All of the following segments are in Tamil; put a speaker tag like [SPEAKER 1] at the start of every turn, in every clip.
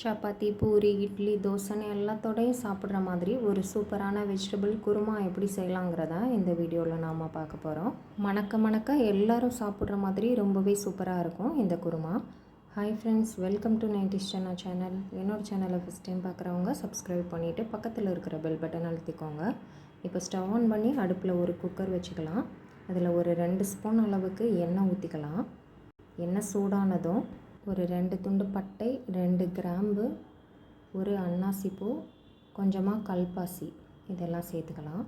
[SPEAKER 1] சப்பாத்தி, பூரி, இட்லி, தோசைன்னு எல்லாத்தோடையும் சாப்பிட்ற மாதிரி ஒரு சூப்பரான வெஜிடபிள் குருமா எப்படி செய்யலாங்கிறத இந்த வீடியோவில் நாம் பார்க்க போகிறோம். மணக்க மணக்க எல்லோரும் சாப்பிட்ற மாதிரி ரொம்பவே சூப்பராக இருக்கும் இந்த kurma. Hi friends, welcome to 90s Chana channel. என்னோடய சேனலை ஃபஸ்ட் டைம் பார்க்குறவங்க சப்ஸ்கிரைப் பண்ணிவிட்டு பக்கத்தில் இருக்கிற பெல் பட்டன் அழுத்திக்கோங்க. இப்போ ஸ்டவ் ஆன் பண்ணி அடுப்பில் ஒரு குக்கர் வச்சுக்கலாம். அதில் ஒரு 2 ஸ்பூன் அளவுக்கு எண்ணெய் ஊற்றிக்கலாம். எண்ணெய் சூடானதும் ஒரு 2 துண்டு பட்டை, 2 கிராம்பு, ஒரு அன்னாசிப்பூ, கொஞ்சமாக கல்பாசி இதெல்லாம் சேர்த்துக்கலாம்.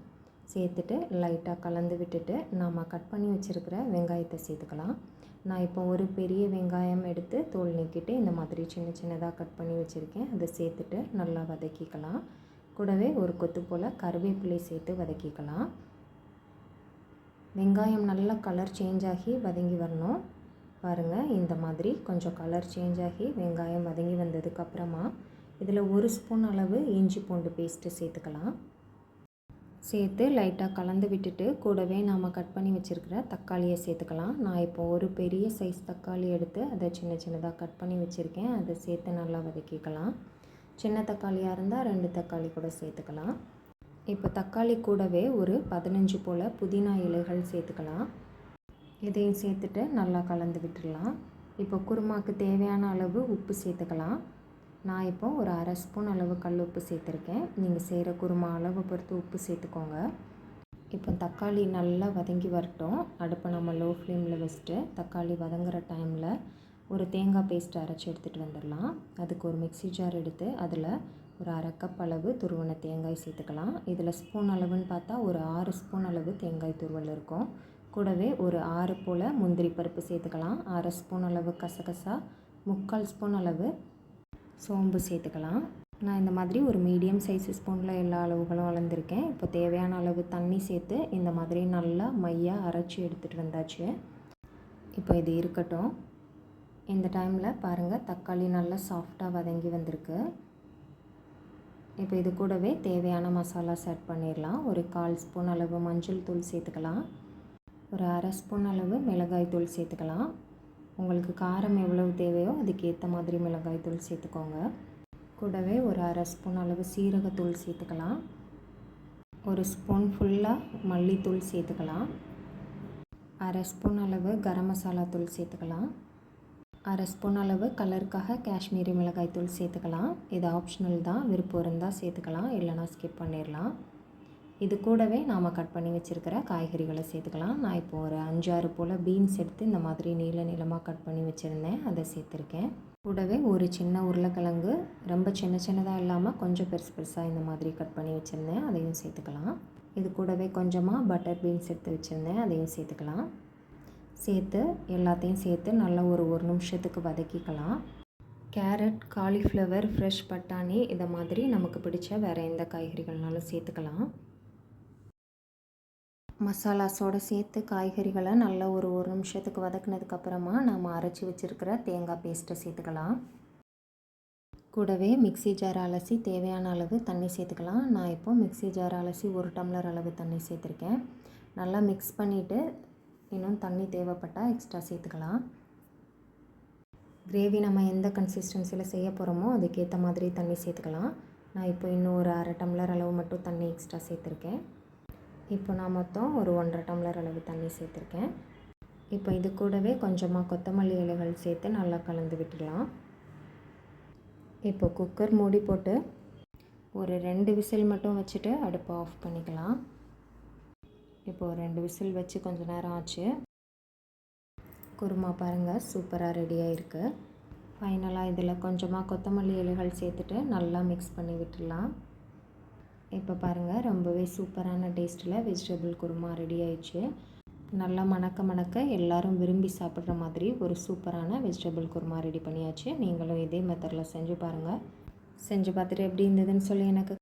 [SPEAKER 1] சேர்த்துட்டு லைட்டாக கலந்து விட்டுட்டு நாம் கட் பண்ணி வச்சுருக்கிற வெங்காயத்தை சேர்த்துக்கலாம். நான் இப்போ ஒரு பெரிய வெங்காயம் எடுத்து தோல் நீக்கிட்டு இந்த மாதிரி சின்ன சின்னதாக கட் பண்ணி வச்சுருக்கேன். அதை சேர்த்துட்டு நல்லா வதக்கிக்கலாம். கூடவே ஒரு கொத்து போல் கருவேப்பிலை சேர்த்து வதக்கிக்கலாம். வெங்காயம் நல்லா கலர் சேஞ்ச் ஆகி வதங்கி வரணும். பாருங்கள், இந்த மாதிரி கொஞ்சம் கலர் சேஞ்ச் ஆகி வெங்காயம் வதங்கி வந்ததுக்கப்புறமா இதில் 1 ஸ்பூன் அளவு இஞ்சி பூண்டு பேஸ்ட்டு சேர்த்துக்கலாம். சேர்த்து லைட்டாக கலந்து விட்டுட்டு கூடவே நாம் கட் பண்ணி வச்சுருக்கிற தக்காளியை சேர்த்துக்கலாம். நான் இப்போ ஒரு பெரிய சைஸ் தக்காளி எடுத்து அதை சின்ன சின்னதாக கட் பண்ணி வச்சுருக்கேன். அதை சேர்த்து நல்லா வதக்கிக்கலாம். சின்ன தக்காளியாக இருந்தால் 2 தக்காளி கூட சேர்த்துக்கலாம். இப்போ தக்காளி கூடவே ஒரு 15 போல் புதினா இலைகள் சேர்த்துக்கலாம். இதையும் சேர்த்துட்டு நல்லா கலந்து விட்டுடலாம். இப்போ குருமாவுக்கு தேவையான அளவு உப்பு சேர்த்துக்கலாம். நான் இப்போ ஒரு 1/2 ஸ்பூன் அளவு கல் உப்பு சேர்த்துருக்கேன். நீங்கள் செய்கிற குருமா அளவு பொறுத்து உப்பு சேர்த்துக்கோங்க. இப்போ தக்காளி நல்லா வதங்கி வரட்டும். அடுப்பை நம்ம லோ ஃப்ளேமில் வச்சுட்டு தக்காளி வதங்குற டைமில் ஒரு தேங்காய் பேஸ்ட் அரைச்சி எடுத்துகிட்டு வந்துடலாம். அதுக்கு ஒரு மிக்ஸி ஜார் எடுத்து அதில் ஒரு 1/2 கப் அளவு துருவன தேங்காய் சேர்த்துக்கலாம். இதில் ஸ்பூன் அளவுன்னு பார்த்தா ஒரு 6 ஸ்பூன் அளவு தேங்காய் துருவல் இருக்கும். கூடவே ஒரு 6 போல் முந்திரி பருப்பு சேர்த்துக்கலாம். 1/2 ஸ்பூன் அளவு கசகசா, 3/4 ஸ்பூன் அளவு சோம்பு சேர்த்துக்கலாம். நான் இந்த மாதிரி ஒரு மீடியம் சைஸ் ஸ்பூனில் எல்லா அளவுகளும் அளந்திருக்கேன். இப்போ தேவையான அளவு தண்ணி சேர்த்து இந்த மாதிரி நல்லா மையாக அரைச்சி எடுத்துகிட்டு வந்தாச்சு. இப்போ இது இருக்கட்டும். இந்த டைமில் பாருங்கள், தக்காளி நல்லா சாஃப்டாக வதங்கி வந்திருக்கு. இப்போ இது கூடவே தேவையான மசாலாஸ் ஆட் பண்ணிடலாம். ஒரு 1/4 ஸ்பூன் அளவு மஞ்சள் தூள் சேர்த்துக்கலாம். ஒரு 1/2 ஸ்பூன் அளவு மிளகாய் தூள் சேர்த்துக்கலாம். உங்களுக்கு காரம் எவ்வளவு தேவையோ அதுக்கேற்ற மாதிரி மிளகாய் தூள் சேர்த்துக்கோங்க. கூடவே ஒரு 1/2 ஸ்பூன் அளவு சீரகத்தூள் சேர்த்துக்கலாம். ஒரு ஸ்பூன் ஃபுல்லாக மல்லித்தூள் சேர்த்துக்கலாம். 1/2 ஸ்பூன் அளவு கரம் மசாலா தூள் சேர்த்துக்கலாம். 1/2 ஸ்பூன் அளவு கலருக்காக காஷ்மீரி மிளகாய் தூள் சேர்த்துக்கலாம். இது ஆப்ஷனல் தான், விருப்பம் இருந்தால் சேர்த்துக்கலாம், இல்லைனா ஸ்கிப் பண்ணிடலாம். இது கூடவே நாம் கட் பண்ணி வச்சுருக்கிற காய்கறிகளை சேர்த்துக்கலாம். நான் இப்போ ஒரு 5-6 போல் பீன்ஸ் எடுத்து இந்த மாதிரி நீளமாக கட் பண்ணி வச்சுருந்தேன், அதை சேர்த்துருக்கேன். கூடவே ஒரு சின்ன உருளைக்கிழங்கு, ரொம்ப சின்னதாக இல்லாமல் கொஞ்சம் பெருசாக இந்த மாதிரி கட் பண்ணி வச்சுருந்தேன், அதையும் சேர்த்துக்கலாம். இது கூடவே கொஞ்சமாக பட்டர் பீன்ஸ் எடுத்து வச்சுருந்தேன், அதையும் சேர்த்துக்கலாம். சேர்த்து எல்லாத்தையும் சேர்த்து நல்லா ஒரு நிமிஷத்துக்கு வதக்கிக்கலாம். கேரட், காலிஃப்ளவர், ஃப்ரெஷ் பட்டாணி இதை மாதிரி நமக்கு பிடிச்ச வேறு எந்த காய்கறிகள்னாலும் சேர்த்துக்கலாம். மசாலாஸோடு சேர்த்து காய்கறிகளை நல்லா ஒரு நிமிஷத்துக்கு வதக்கினதுக்கப்புறமா நாம் அரைச்சி வச்சுருக்கிற தேங்காய் பேஸ்ட்டை சேர்த்துக்கலாம். கூடவே மிக்ஸி ஜார் அலசி தேவையான அளவு தண்ணி சேர்த்துக்கலாம். நான் இப்போது மிக்ஸி ஜார் அலசி 1 டம்ளர் அளவு தண்ணி சேர்த்துருக்கேன். நல்லா மிக்ஸ் பண்ணிவிட்டு இன்னும் தண்ணி தேவைப்பட்டால் எக்ஸ்ட்ரா சேர்த்துக்கலாம். கிரேவி நம்ம எந்த கன்சிஸ்டன்சியில் செய்ய போகிறோமோ அதுக்கேற்ற மாதிரி தண்ணி சேர்த்துக்கலாம். நான் இப்போ இன்னும் ஒரு 1/2 டம்ளர் அளவு மட்டும் தண்ணி எக்ஸ்ட்ரா சேர்த்துருக்கேன். இப்போ நான் மொத்தம் ஒரு 1/2 டம்ளர் அளவு தண்ணி சேர்த்துருக்கேன். இப்போ இது கூடவே கொஞ்சமாக கொத்தமல்லி இலைகள் சேர்த்து நல்லா கலந்து விட்டுடலாம். இப்போ குக்கர் மூடி போட்டு ஒரு 2 விசில் மட்டும் வச்சுட்டு அடுப்பை ஆஃப் பண்ணிக்கலாம். இப்போது 2 விசில் வச்சு கொஞ்சம் நேரம் ஆச்சு. குருமா பாருங்கள், சூப்பராக ரெடியாக இருக்குது. ஃபைனலாக இதில் கொஞ்சமாக கொத்தமல்லி இலைகள் சேர்த்துட்டு நல்லா மிக்ஸ் பண்ணி விட்டுடலாம். இப்போ பாருங்கள், ரொம்பவே சூப்பரான டேஸ்ட்டில் வெஜிடபிள் குருமா ரெடி ஆயிடுச்சு. நல்லா மணக்க எல்லோரும் விரும்பி சாப்பிட்ற மாதிரி ஒரு சூப்பரான வெஜிடபிள் குருமா ரெடி பண்ணியாச்சு. நீங்களும் இதே மெத்தடில் செஞ்சு பாருங்கள். செஞ்சு பார்த்துட்டு எப்படி இருந்ததுன்னு சொல்லி எனக்கு